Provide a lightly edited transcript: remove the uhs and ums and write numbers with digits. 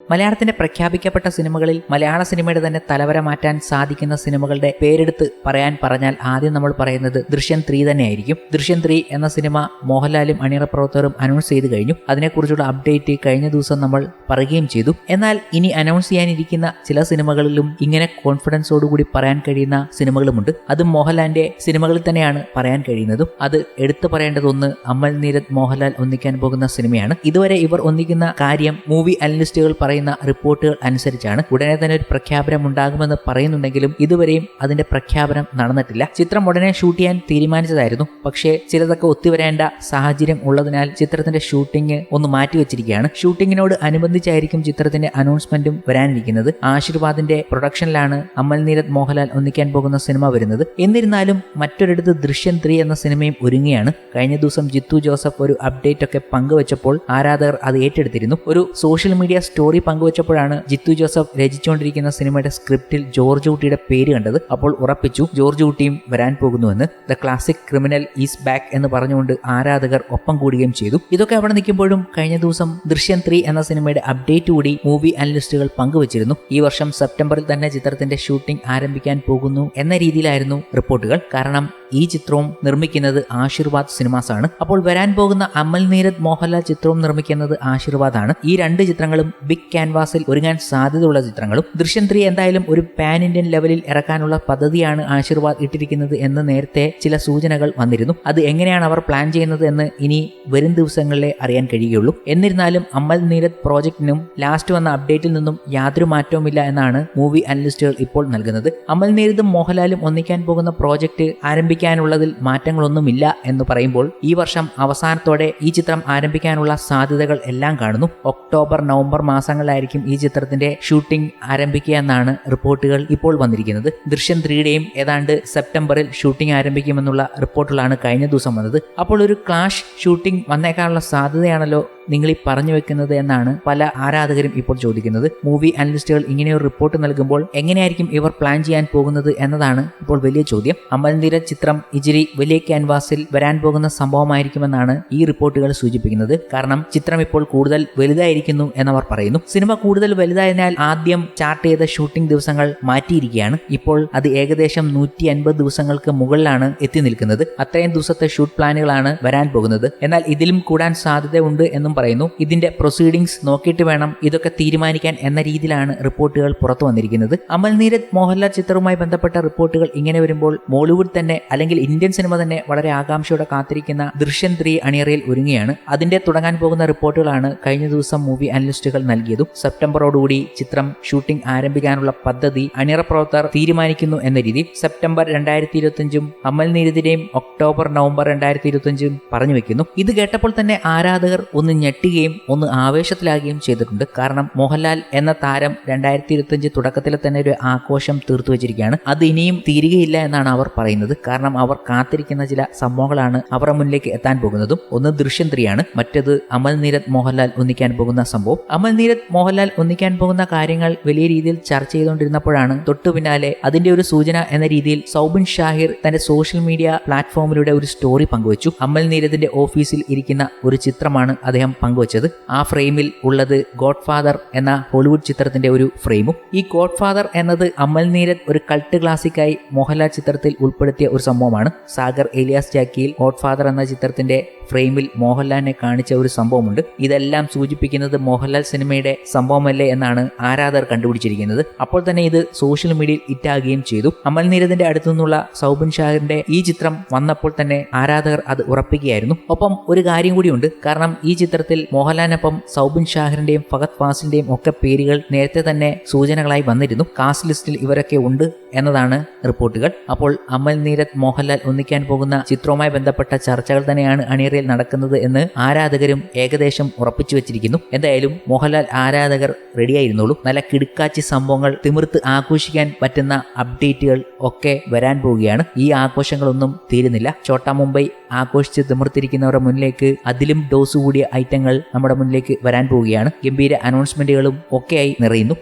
മലയാളത്തിന്റെ പ്രഖ്യാപിക്കപ്പെട്ട സിനിമകളിൽ മലയാള സിനിമയുടെ തന്നെ തലവര മാറ്റാൻ സാധിക്കുന്ന സിനിമകളുടെ പേരെടുത്ത് പറയാൻ പറഞ്ഞാൽ ആദ്യം നമ്മൾ പറയുന്നത് ദൃശ്യം 3 തന്നെയായിരിക്കും. ദൃശ്യം 3 എന്ന സിനിമ മോഹൻലാലും അണിയറ പ്രവർത്തകരും അനൗൺസ് ചെയ്ത് കഴിഞ്ഞു. അതിനെക്കുറിച്ചുള്ള അപ്ഡേറ്റ് കഴിഞ്ഞ ദിവസം നമ്മൾ പറയുകയും ചെയ്തു. എന്നാൽ ഇനി അനൗൺസ് ചെയ്യാനിരിക്കുന്ന ചില സിനിമകളിലും ഇങ്ങനെ കോൺഫിഡൻസോടുകൂടി പറയാൻ കഴിയുന്ന സിനിമകളുമുണ്ട്. അതും മോഹൻലാലിന്റെ സിനിമകളിൽ തന്നെയാണ് പറയാൻ കഴിയുന്നതും. അത് എടുത്തു പറയേണ്ടതൊന്ന് അമൽ നീരദ് മോഹൻലാൽ ഒന്നിക്കാൻ പോകുന്ന സിനിമയാണ്. ഇതുവരെ ഇവർ ഒന്നിക്കുന്ന കാര്യം മൂവി അനലിസ്റ്റുകൾ പറയുന്ന റിപ്പോർട്ടുകൾ അനുസരിച്ചാണ്. ഉടനെ തന്നെ ഒരു പ്രഖ്യാപനം ഉണ്ടാകുമെന്ന് പറയുന്നുണ്ടെങ്കിലും ഇതുവരെയും അതിന്റെ പ്രഖ്യാപനം നടന്നിട്ടില്ല. ചിത്രം ഉടനെ ഷൂട്ട് ചെയ്യാൻ തീരുമാനിച്ചതായിരുന്നു. പക്ഷേ ചിലതൊക്കെ ഒത്തുവരേണ്ട സാഹചര്യം ഉള്ളതിനാൽ ചിത്രത്തിന്റെ ഷൂട്ടിംഗ് ഒന്ന് മാറ്റിവെച്ചിരിക്കുകയാണ്. ഷൂട്ടിങ്ങിനോട് അനുബന്ധിച്ചായിരിക്കും ചിത്രത്തിന്റെ അനൗൺസ്മെന്റും വരാനിരിക്കുന്നത്. ആശീർവാദിന്റെ പ്രൊഡക്ഷനിലാണ് അമൽ നീരദ് മോഹൻലാൽ ഒന്നിക്കാൻ പോകുന്ന സിനിമ വരുന്നത്. എന്നിരുന്നാലും മറ്റൊരിടത്ത് ദൃശ്യം 3 എന്ന സിനിമയും ഒരുങ്ങുകയാണ്. കഴിഞ്ഞ ദിവസം ജിത്തു ജോസഫ് ഒരു അപ്ഡേറ്റ് ഒക്കെ പങ്കുവച്ചപ്പോൾ ആരാധകർ അത് ഏറ്റെടുത്തിരുന്നു. ഒരു സോഷ്യൽ മീഡിയ സ്റ്റോറി പങ്കുവച്ചപ്പോഴാണ് ജിത്തു ജോസഫ് രചിച്ചുകൊണ്ടിരിക്കുന്ന സിനിമയുടെ സ്ക്രിപ്റ്റിൽ ജോർജ് കുട്ടിയുടെ പേര് കണ്ടത്. അപ്പോൾ ഉറപ്പിച്ചു ജോർജ് കുട്ടിയും വരാൻ പോകുന്നുവെന്ന്. The classic criminal is back എന്ന് പറഞ്ഞുകൊണ്ട് ആരാധകർ ഒപ്പം കൂടുകയും ചെയ്തു. ഇതൊക്കെ അവിടെ നിൽക്കുമ്പോഴും കഴിഞ്ഞ ദിവസം ദൃശ്യം 3 എന്ന സിനിമയുടെ അപ്ഡേറ്റ് കൂടി മൂവി അനലിസ്റ്റുകൾ പങ്കുവച്ചിരുന്നു. ഈ വർഷം സെപ്റ്റംബറിൽ തന്നെ ചിത്രത്തിന്റെ ഷൂട്ടിംഗ് ആരംഭിക്കാൻ പോകുന്നു എന്ന രീതിയിലായിരുന്നു റിപ്പോർട്ടുകൾ. കാരണം ഈ ചിത്രവും നിർമ്മിക്കുന്നത് ആശീർവാദ് സിനിമാസ് ആണ്. അപ്പോൾ വരാൻ പോകുന്ന അമൽ നീരദ് മോഹൻലാൽ ചിത്രവും നിർമ്മിക്കുന്നത് ആശീർവാദ് ആണ്. ഈ രണ്ട് ചിത്രങ്ങളും ബിഗ് ക്യാൻവാസിൽ ഒരുങ്ങാൻ സാധ്യതയുള്ള ചിത്രങ്ങളും. ദൃശ്യം 3 എന്തായാലും ഒരു പാൻ ഇന്ത്യൻ ലെവലിൽ ഇറക്കാനുള്ള പദ്ധതിയാണ് ആശീർവാദ് ഇട്ടിരിക്കുന്നത് എന്ന് നേരത്തെ ചില സൂചനകൾ വന്നിരുന്നു. അത് എങ്ങനെയാണ് അവർ പ്ലാൻ ചെയ്യുന്നത് എന്ന് ഇനി വരും ദിവസങ്ങളിലെ അറിയാൻ കഴിയുകയുള്ളൂ. എന്നിരുന്നാലും അമൽ നീരദ് പ്രോജക്റ്റിനും ലാസ്റ്റ് വന്ന അപ്ഡേറ്റിൽ നിന്നും യാതൊരു മാറ്റവുമില്ല എന്നാണ് മൂവി അനലിസ്റ്റുകൾ ഇപ്പോൾ നൽകുന്നത്. അമൽ നീരദും മോഹൻലാലും ഒന്നിക്കാൻ പോകുന്ന പ്രോജക്റ്റ് ആരംഭിക്കാനുള്ളതിൽ മാറ്റങ്ങളൊന്നുമില്ല എന്ന് പറയുമ്പോൾ ഈ വർഷം അവസാനത്തോടെ ഈ ചിത്രം ആരംഭിക്കാനുള്ള സാധ്യതകൾ എല്ലാം കാണുന്നു. ഒക്ടോബർ നവംബർ മാസങ്ങളിലായിരിക്കും ഈ ചിത്രത്തിന്റെ ഷൂട്ടിംഗ് ആരംഭിക്കുക എന്നാണ് റിപ്പോർട്ടുകൾ ഇപ്പോൾ വന്നിരിക്കുന്നത്. ദൃശ്യം 3യുടെയും ഏതാണ്ട് സെപ്റ്റംബറിൽ ഷൂട്ടിംഗ് ആരംഭിക്കുമെന്നുള്ള റിപ്പോർട്ടുകളാണ് കഴിഞ്ഞ ദിവസം വന്നത്. അപ്പോൾ ഒരു ക്ലാഷ് ഷൂട്ടിംഗ് വന്നേക്കാനുള്ള സാധ്യതയാണല്ലോ നിങ്ങൾ ഈ പറഞ്ഞു വെക്കുന്നത് എന്നാണ് പല ആരാധകരും ഇപ്പോൾ ചോദിക്കുന്നത്. മൂവി അനലിസ്റ്റുകൾ ഇങ്ങനെയൊരു റിപ്പോർട്ട് നൽകുമ്പോൾ എങ്ങനെയായിരിക്കും ഇവർ പ്ലാൻ ചെയ്യാൻ പോകുന്നത് എന്നതാണ് ഇപ്പോൾ വലിയ ചോദ്യം. അമൽ നീരദ് ചിത്രം ഇച്ചിരി വലിയ ക്യാൻവാസിൽ വരാൻ പോകുന്ന സംഭവമായിരിക്കുമെന്നാണ് ഈ റിപ്പോർട്ടുകൾ സൂചിപ്പിക്കുന്നത്. കാരണം ചിത്രം ഇപ്പോൾ കൂടുതൽ വലുതായിരിക്കുന്നു എന്നവർ പറയുന്നു. സിനിമ കൂടുതൽ വലുതായതിനാൽ ആദ്യം ചാർട്ട് ചെയ്ത ഷൂട്ടിംഗ് ദിവസങ്ങൾ മാറ്റിയിരിക്കുകയാണ്. ഇപ്പോൾ അത് ഏകദേശം 150 ദിവസങ്ങൾക്ക് മുകളിലാണ് എത്തി നിൽക്കുന്നത്. അത്രയും ദിവസത്തെ ഷൂട്ട് പ്ലാനുകളാണ് വരാൻ പോകുന്നത്. എന്നാൽ ഇതിലും കൂടാൻ സാധ്യതയുണ്ട് എന്നും പറയുന്നു. ഇതിന്റെ പ്രൊസീഡിംഗ്സ് നോക്കിയിട്ട് വേണം ഇതൊക്കെ തീരുമാനിക്കാൻ എന്ന രീതിയിലാണ് റിപ്പോർട്ടുകൾ പുറത്തു വന്നിരിക്കുന്നത്. അമൽ നീരദ് മോഹൻലാൽ ചിത്രവുമായി ബന്ധപ്പെട്ട റിപ്പോർട്ടുകൾ ഇങ്ങനെ വരുമ്പോൾ മോളിവുഡ് തന്നെ അല്ലെങ്കിൽ ഇന്ത്യൻ സിനിമ തന്നെ വളരെ ആകാംക്ഷയോടെ കാത്തിരിക്കുന്ന ദൃശ്യം 3 അണിയറയിൽ ഒരുങ്ങുകയാണ്. അതിന്റെ തുടങ്ങാൻ പോകുന്ന റിപ്പോർട്ടുകളാണ് കഴിഞ്ഞ ദിവസം മൂവി അനലിസ്റ്റുകൾ നൽകിയതും. സെപ്റ്റംബറോടുകൂടി ചിത്രം ഷൂട്ടിംഗ് ആരംഭിക്കാനുള്ള പദ്ധതി അണിയറ പ്രവർത്തകർ തീരുമാനിക്കുന്നു എന്ന രീതിയിൽ സെപ്റ്റംബർ 2025 അമൽ നീരദിന്റെയും ഒക്ടോബർ നവംബർ 2025 പറഞ്ഞു വെക്കുന്നു. ഇത് കേട്ടപ്പോൾ തന്നെ ആരാധകർ ഒന്ന് ഞെട്ടുകയും ഒന്ന് ആവേശത്തിലാകുകയും ചെയ്തിട്ടുണ്ട്. കാരണം മോഹൻലാൽ എന്ന താരം 2025 തുടക്കത്തിൽ തന്നെ ഒരു ആഘോഷം തീർത്തു വെച്ചിരിക്കുകയാണ്. അത് ഇനിയും തീരുകയില്ല എന്നാണ് അവർ പറയുന്നത്. കാരണം അവർ കാത്തിരിക്കുന്ന ചില സംഭവങ്ങളാണ് അവരുടെ മുന്നിലേക്ക് എത്താൻ പോകുന്നതും. ഒന്ന് ദൃശ്യം 3 ആണ്, മറ്റത് അമൽ നീരദ് മോഹൻലാൽ ഒന്നിക്കാൻ പോകുന്ന സംഭവം. അമൽ നീരദ് മോഹൻലാൽ ഒന്നിക്കാൻ പോകുന്ന കാര്യങ്ങൾ വലിയ രീതിയിൽ ചർച്ച ചെയ്തുകൊണ്ടിരുന്നപ്പോഴാണ് തൊട്ടു പിന്നാലെ അതിന്റെ ഒരു സൂചന എന്ന രീതിയിൽ സൗബിൻ ഷാഹിർ തന്റെ സോഷ്യൽ മീഡിയ പ്ലാറ്റ്ഫോമിലൂടെ ഒരു സ്റ്റോറി പങ്കുവച്ചു. അമൽ നീരദിന്റെ ഓഫീസിൽ ഇരിക്കുന്ന ഒരു ചിത്രമാണ് അദ്ദേഹം പങ്കുവച്ചത്. ആ ഫ്രെയിമിൽ ഉള്ളത് ഗോഡ് ഫാദർ എന്ന ഹോളിവുഡ് ചിത്രത്തിന്റെ ഒരു ഫ്രെയിമും. ഈ ഗോഡ് ഫാദർ എന്നത് അമൽ നീരദ് ഒരു കൾട്ട് ക്ലാസിക്കായി മോഹൻലാൽ ചിത്രത്തിൽ ഉൾപ്പെടുത്തിയ ഒരു സംഭവമാണ്. സാഗർ ഏലിയാസ് ജാക്കിയിൽ ഗോഡ് ഫാദർ എന്ന ചിത്രത്തിന്റെ ഫ്രെയിമിൽ മോഹൻലാലിനെ കാണിച്ച ഒരു സംഭവമുണ്ട്. ഇതെല്ലാം സൂചിപ്പിക്കുന്നത് മോഹൻലാൽ സിനിമയുടെ സംഭവമല്ലേ എന്നാണ് ആരാധകർ കണ്ടുപിടിച്ചിരിക്കുന്നത്. അപ്പോൾ തന്നെ ഇത് സോഷ്യൽ മീഡിയയിൽ ഹിറ്റാകുകയും ചെയ്തു. അമൽ നീരദിന്റെ അടുത്തു നിന്നുള്ള സൗബിൻ ഷാഹിറിന്റെ ഈ ചിത്രം വന്നപ്പോൾ തന്നെ ആരാധകർ അത് ഉറപ്പിക്കുകയായിരുന്നു. ഒപ്പം ഒരു കാര്യം കൂടിയുണ്ട്. കാരണം ഈ ചിത്രത്തിൽ മോഹൻലാലിനൊപ്പം സൗബിൻ ഷാഹിറിന്റെയും ഫഹദ് ഫാസിലിന്റെയും ഒക്കെ പേരുകൾ നേരത്തെ തന്നെ സൂചനകളായി വന്നിരുന്നു. കാസ്റ്റ് ലിസ്റ്റിൽ ഇവരൊക്കെ ഉണ്ട് എന്നതാണ് റിപ്പോർട്ടുകൾ. അപ്പോൾ അമൽ നീരദ് മോഹൻലാൽ ഒന്നിക്കാൻ പോകുന്ന ചിത്രവുമായി ബന്ധപ്പെട്ട ചർച്ചകൾ തന്നെയാണ് അണിയറയിൽ നടക്കുന്നത് എന്ന് ആരാധകരും ഏകദേശം ഉറപ്പിച്ചു വെച്ചിരിക്കുന്നു. എന്തായാലും മോഹൻലാൽ ആരാധകർ റെഡിയായിരുന്നുള്ളൂ. നല്ല കിടുക്കാച്ചി സംഭവങ്ങൾ തിമിർത്ത് ആഘോഷിക്കാൻ പറ്റുന്ന അപ്ഡേറ്റുകൾ ഒക്കെ വരാൻ പോവുകയാണ്. ഈ ആഘോഷങ്ങളൊന്നും തീരുന്നില്ല. ചോട്ടാ മുംബൈ ആഘോഷിച്ച് തിമിർത്തിരിക്കുന്നവരുടെ മുന്നിലേക്ക് അതിലും ഡോസ് കൂടിയ ഐറ്റങ്ങൾ നമ്മുടെ മുന്നിലേക്ക് വരാൻ പോവുകയാണ്. ഗംഭീര അനൗൺസ്മെന്റുകളും ഒക്കെയായി നിറയുന്നു.